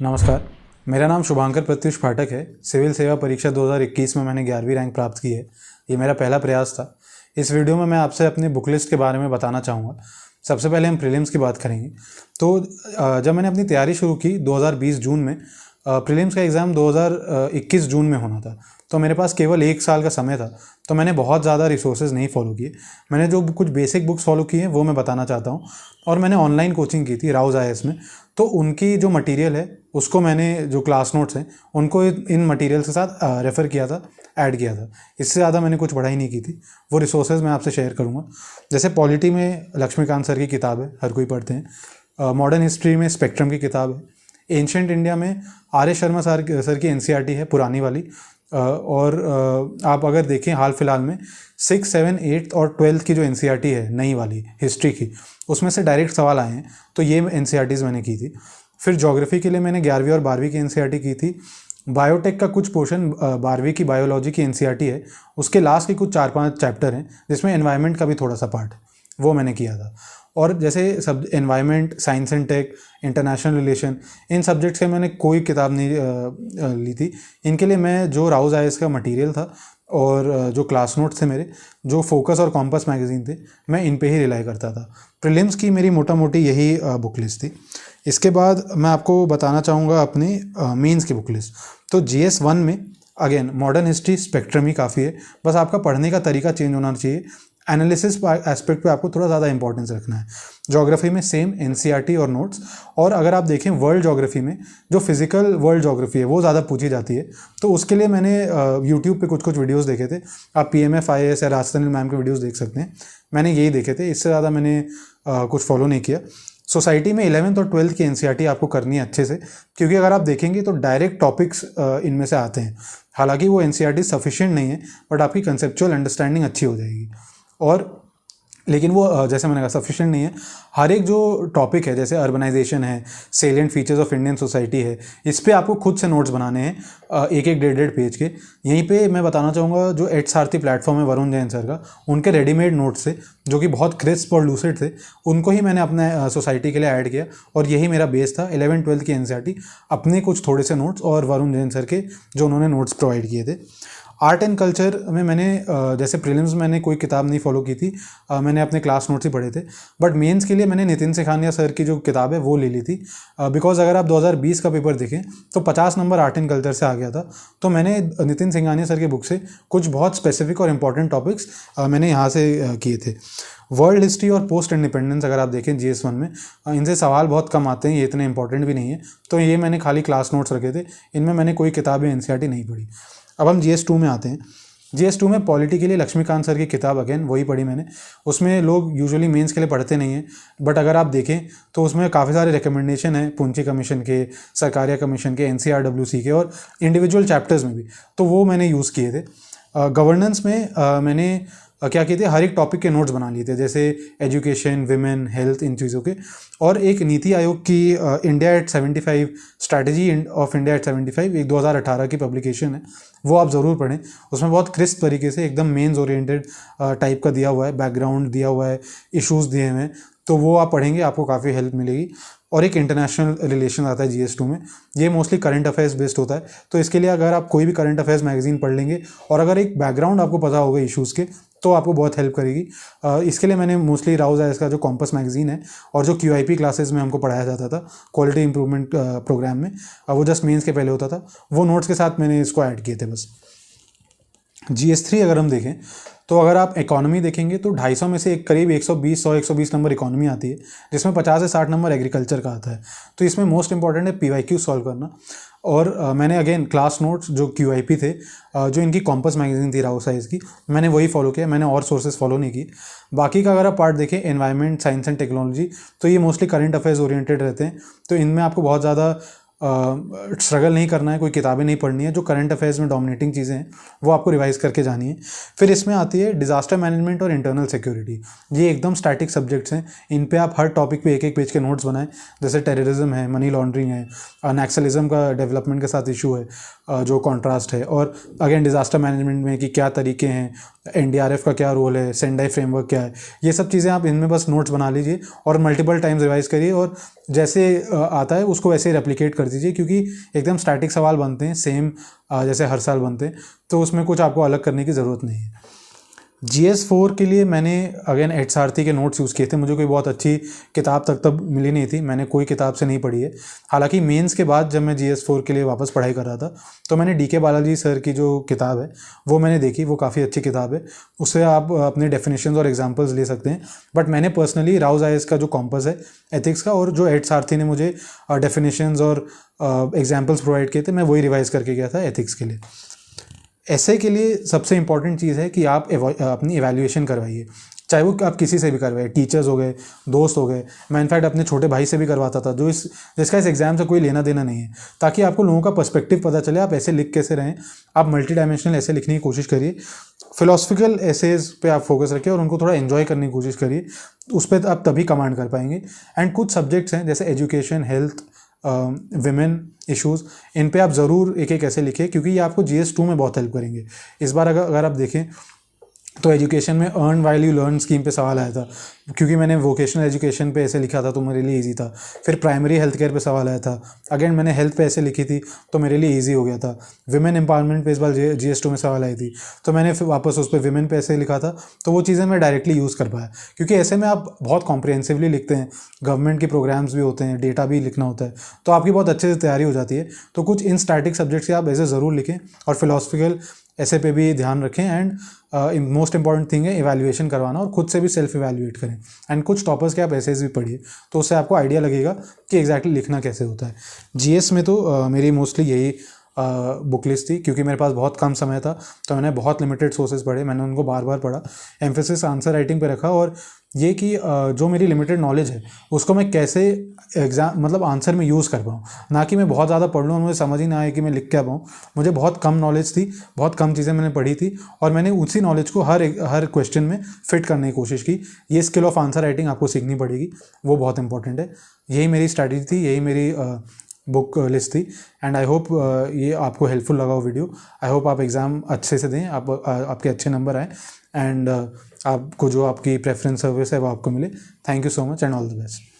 नमस्कार, मेरा नाम शुभांकर प्रत्युष पाठक है। सिविल सेवा परीक्षा 2021 में मैंने 11वीं रैंक प्राप्त की है। ये मेरा पहला प्रयास था। इस वीडियो में मैं आपसे अपनी बुक लिस्ट के बारे में बताना चाहूँगा। सबसे पहले हम प्रीलिम्स की बात करेंगे। तो जब मैंने अपनी तैयारी शुरू की 2020 जून में, प्रीलिम्स का एग्ज़ाम 2021 जून में होना था, तो मेरे पास केवल 1 साल का समय था। तो मैंने बहुत ज़्यादा रिसोर्सेज नहीं फॉलो किए। मैंने जो कुछ बेसिक बुक्स फॉलो की हैं वो मैं बताना चाहता हूँ। और मैंने ऑनलाइन कोचिंग की थी राउज़ IAS में, तो उनकी जो मटेरियल है उसको मैंने, जो क्लास नोट्स हैं उनको इन मटेरियल के साथ रेफ़र किया था, ऐड किया था। इससे ज़्यादा मैंने कुछ पढ़ाई नहीं की थी। वो रिसोर्सेज मैं आपसे शेयर करूँगा। जैसे पॉलिटी में लक्ष्मीकांत सर की किताब है, हर कोई पढ़ते हैं। मॉडर्न हिस्ट्री में स्पेक्ट्रम की किताब है। एंशिएंट इंडिया में RS शर्मा सर की NCERT है, पुरानी वाली। और आप अगर देखें हाल फिलहाल में 6, 7, 8 और 12th की जो NCERT है नई वाली हिस्ट्री की, उसमें से डायरेक्ट सवाल आए हैं। तो ये NCERTs मैंने की थी। फिर ज्योग्राफी के लिए मैंने 11वीं और 12वीं की NCERT की थी। बायोटेक का कुछ पोर्शन 12वीं की बायोलॉजी की NCERT है, उसके लास्ट के कुछ 4-5 चैप्टर हैं जिसमें एनवायरनमेंट का भी थोड़ा सा पार्ट है, वो मैंने किया था। और जैसे सब environment, science and tech, international relation, इन सब्जेक्ट्स के मैंने कोई किताब नहीं ली थी। इनके लिए मैं जो राउज़ IAS का मटेरियल था और जो क्लास नोट्स थे मेरे, जो फोकस और कॉम्पस मैगज़ीन थे, मैं इन पे ही रिलाई करता था। प्रीलिम्स की मेरी मोटा मोटी यही बुक लिस्ट थी। इसके बाद मैं आपको बताना चाहूँगा अपनी मेंस की बुक लिस्ट। तो GS 1 में अगेन मॉडर्न हिस्ट्री, स्पेक्ट्रम ही काफ़ी है। बस आपका पढ़ने का तरीका चेंज होना चाहिए। एनालिसिस एस्पेक्ट पे आपको थोड़ा ज़्यादा इंपॉर्टेंस रखना है। ज्योग्राफी में सेम NCERT और नोट्स। और अगर आप देखें वर्ल्ड ज्योग्राफी में, जो फिजिकल वर्ल्ड ज्योग्राफी है वो ज़्यादा पूछी जाती है। तो उसके लिए मैंने यूट्यूब पे कुछ वीडियोस देखे थे। आप PMF IAS या राजस्थानी मैम के वीडियोस देख सकते हैं। मैंने यही देखे थे, इससे ज़्यादा मैंने कुछ फॉलो नहीं किया। सोसाइटी में 11th और 12th की NCERT आपको करनी है अच्छे से, क्योंकि अगर आप देखेंगे तो डायरेक्ट टॉपिक्स इनमें से आते हैं। हालांकि वो NCERT सफिशिएंट नहीं है, बट आपकी कंसेप्चुअल अंडरस्टैंडिंग अच्छी हो जाएगी। और लेकिन वो जैसे मैंने कहा सफिशिएंट नहीं है। हर एक जो टॉपिक है, जैसे अर्बनाइजेशन है, salient features of Indian society है, इस पे आपको खुद से नोट्स बनाने हैं, एक 1.5 पेज के। यहीं पे मैं बताना चाहूँगा, जो एट सारथी प्लेटफॉर्म है वरुण जैन सर का, उनके रेडीमेड नोट्स थे जो कि बहुत क्रिस्प और लूसिड थे, उनको ही मैंने अपने सोसाइटी के लिए ऐड किया। और यही मेरा बेस था। 11th 12th की NCERT, अपने कुछ थोड़े से नोट्स और वरुण जैन सर के जो उन्होंने नोट्स प्रोवाइड किए थे। आर्ट एंड कल्चर में मैंने जैसे प्रीलिम्स मैंने कोई किताब नहीं फॉलो की थी, मैंने अपने क्लास नोट्स ही पढ़े थे। बट मेंस के लिए मैंने नितिन सिंघानिया सर की जो किताब है वो ले ली थी। बिकॉज अगर आप 2020 का पेपर देखें तो 50 नंबर आर्ट एंड कल्चर से आ गया था। तो मैंने नितिन सिंघानिया सर की बुक से कुछ बहुत स्पेसिफिक और इंपॉर्टेंट टॉपिक्स मैंने यहाँ से किए थे। वर्ल्ड हिस्ट्री और पोस्ट इंडिपेंडेंस अगर आप देखें GS 1 में, इनसे सवाल बहुत कम आते हैं, ये इतने इंपॉर्टेंट भी नहीं है। तो ये मैंने खाली क्लास नोट्स रखे थे, इनमें मैंने कोई किताब या NCERT नहीं पढ़ी। अब हम GS 2 में आते हैं। GS 2 में पॉलिटी के लिए लक्ष्मीकांत सर की किताब अगेन वही पढ़ी मैंने। उसमें लोग यूजुअली मेंस के लिए पढ़ते नहीं हैं, बट अगर आप देखें तो उसमें काफ़ी सारे रिकमेंडेशन हैं पुंची कमीशन के, सरकारिया कमीशन के, NCRWC के, और इंडिविजुअल चैप्टर्स में भी, तो वो मैंने यूज़ किए थे। गवर्नेंस में मैंने क्या किए थे, हर एक टॉपिक के नोट्स बना लिए थे, जैसे एजुकेशन, विमेन, हेल्थ, इन चीज़ों के। और एक नीति आयोग की India at 75 strategy of India at 75, एक 2018 की पब्लिकेशन है, वो आप ज़रूर पढ़ें। उसमें बहुत क्रिस्प तरीके से एकदम मेंस ओरिएंटेड टाइप का दिया हुआ है, बैकग्राउंड दिया हुआ है, इश्यूज़ दिए हुए हैं। तो वो आप पढ़ेंगे, आपको काफ़ी हेल्प मिलेगी। और एक इंटरनेशनल रिलेशन आता है GS 2 में, ये मोस्टली करंट अफेयर्स बेस्ड होता है। तो इसके लिए अगर आप कोई भी करंट अफेयर्स मैगजीन पढ़ लेंगे और अगर एक बैकग्राउंड आपको पता होगा इश्यूज़ के, तो आपको बहुत हेल्प करेगी। इसके लिए मैंने मोस्टली राउज़ IAS का जो कॉम्पस मैगजीन है और जो QIP क्लासेस में हमको पढ़ाया जाता था क्वालिटी इंप्रूवमेंट प्रोग्राम में, वो जस्ट मेंस के पहले होता था, वो नोट्स के साथ मैंने इसको ऐड किए थे बस। GS 3 अगर हम देखें तो अगर आप इकोनॉमी देखेंगे तो 250 में से एक करीब 120 नंबर इकोनॉमी आती है, जिसमें 50 से 60 नंबर एग्रीकल्चर का आता है। तो इसमें मोस्ट इंपॉर्टेंट है PYQ सॉल्व करना। और मैंने अगेन क्लास नोट्स जो QIP थे, जो इनकी कॉम्पस मैगजीन थी राउज़ IAS की, मैंने वही फॉलो किया, मैंने और सोर्सेज फॉलो नहीं की। बाकी का अगर आप पार्ट देखें, एनवायरनमेंट, साइंस एंड टेक्नोलॉजी, तो ये मोस्टली करंट अफेयर्स ओरिएंटेड रहते हैं। तो इनमें आपको बहुत ज़्यादा स्ट्रगल नहीं करना है, कोई किताबें नहीं पढ़नी है। जो करंट अफेयर्स में डोमिनेटिंग चीज़ें हैं वो आपको रिवाइज करके जानी है। फिर इसमें आती है डिज़ास्टर मैनेजमेंट और इंटरनल सिक्योरिटी। ये एकदम स्टैटिक सब्जेक्ट्स हैं, इन पे आप हर टॉपिक पे एक एक पेज के नोट्स बनाएं। जैसे टेररिज्म है, मनी लॉन्ड्रिंग है, नक्सलिज्म का डेवलपमेंट के साथ इशू है, जो कॉन्ट्रास्ट है, और अगेन डिज़ास्टर मैनेजमेंट में कि क्या तरीके हैं, NDRF का क्या रोल है, सेंडाई फ्रेमवर्क क्या है, ये सब चीज़ें आप इनमें बस नोट्स बना लीजिए और मल्टीपल टाइम्स रिवाइज करिए और जैसे आता है उसको वैसे रेप्लिकेट कर दीजिए, क्योंकि एकदम स्टैटिक सवाल बनते हैं सेम जैसे हर साल बनते हैं, तो उसमें कुछ आपको अलग करने की ज़रूरत नहीं है। GS4 के लिए मैंने अगेन एच सारथी के नोट्स यूज़ किए थे। मुझे कोई बहुत अच्छी किताब तब मिली नहीं थी, मैंने कोई किताब से नहीं पढ़ी है। हालांकि मेंस के बाद जब मैं GS4 के लिए वापस पढ़ाई कर रहा था तो मैंने DK बालाजी सर की जो किताब है वो मैंने देखी, वो काफ़ी अच्छी किताब है। उससे आप अपने डेफिनेशंस और एग्जांपल्स ले सकते हैं। बट मैंने पर्सनली राउज IAS का जो कॉम्पस है एथिक्स का, और जो एच सारथी ने मुझे डेफिनेशंस और एग्जाम्पल्स प्रोवाइड किए थे, मैं वही रिवाइज करके गया था एथिक्स के लिए। ऐसे के लिए सबसे इंपॉर्टेंट चीज़ है कि आप अपनी एवेल्यूएशन करवाइए, चाहे वो आप किसी से भी करवाइए, टीचर्स हो गए, दोस्त हो गए। मैं इनफैक्ट अपने छोटे भाई से भी करवाता था, जो जिसका इस एग्ज़ाम से कोई लेना देना नहीं है, ताकि आपको लोगों का पर्सपेक्टिव पता चले आप ऐसे लिख कैसे रहें। आप मल्टी डायमेंशनल ऐसे लिखने की कोशिश करिए, फिलोसफिकल एसेज पे आप फोकस रखिए और उनको थोड़ा एंजॉय करने की कोशिश करिए, उस पर आप तभी कमांड कर पाएंगे। एंड कुछ सब्जेक्ट्स हैं जैसे एजुकेशन, हेल्थ, विमेन इश्यूज़, इन पे आप ज़रूर एक एक ऐसे लिखें, क्योंकि ये आपको GS2 में बहुत हेल्प करेंगे। इस बार अगर आप देखें तो एजुकेशन में earn while you learn scheme पे सवाल आया था, क्योंकि मैंने वोकेशनल एजुकेशन पे ऐसे लिखा था तो मेरे लिए इजी था। फिर प्राइमरी हेल्थ केयर पे सवाल आया था, अगेन मैंने हेल्थ पे ऐसे लिखी थी तो मेरे लिए इजी हो गया था। विमेन एम्पावरमेंट पे इस बार GS2 में सवाल आई थी तो मैंने फिर वापस उस पर विमेन पे ऐसे लिखा था, तो वो चीज़ें मैं डायरेक्टली यूज़ कर पाया। क्योंकि ऐसे में आप बहुत कॉम्प्रिहेंसिवली लिखते हैं, गवर्नमेंट के प्रोग्राम्स भी होते हैं, डेटा भी लिखना होता है, तो आपकी बहुत अच्छे से तैयारी हो जाती है। तो कुछ इन स्टैटिक सब्जेक्ट्स से आप ऐसे ज़रूर लिखें और फिलोसफिकल ऐसे पे भी ध्यान रखें। एंड मोस्ट इंपॉर्टेंट थिंग है इवैल्यूएशन करवाना, और खुद से भी सेल्फ इवैल्यूएट करें। एंड कुछ टॉपर्स के आप एसेज भी पढ़िए, तो उससे आपको आइडिया लगेगा कि एग्जैक्टली लिखना कैसे होता है। GS में तो मेरी मोस्टली यही बुक लिस्ट थी, क्योंकि मेरे पास बहुत कम समय था तो मैंने बहुत लिमिटेड सोर्सेज पढ़े, मैंने उनको बार बार पढ़ा। एम्फेसिस आंसर राइटिंग पे रखा, और ये कि जो मेरी लिमिटेड नॉलेज है उसको मैं कैसे मतलब आंसर में यूज़ कर पाऊँ, ना कि मैं बहुत ज़्यादा पढ़ लूँ और मुझे समझ ही ना आए कि मैं लिख क्या पाऊँ। मुझे बहुत कम नॉलेज थी, बहुत कम चीज़ें मैंने पढ़ी थी, और मैंने उसी नॉलेज को हर क्वेश्चन में फिट करने की कोशिश की। ये स्किल ऑफ आंसर राइटिंग आपको सीखनी पड़ेगी, वो बहुत इंपॉर्टेंट है। यही मेरी स्ट्रैटेजी थी, यही मेरी बुक लिस्ट थी। एंड आई होप ये आपको हेल्पफुल लगा वो वीडियो। आई होप आप एग्ज़ाम अच्छे से दें, आपके अच्छे नंबर आए, एंड आपको जो आपकी प्रेफरेंस सर्विस है वो आपको मिले। Thank you so much and all the best.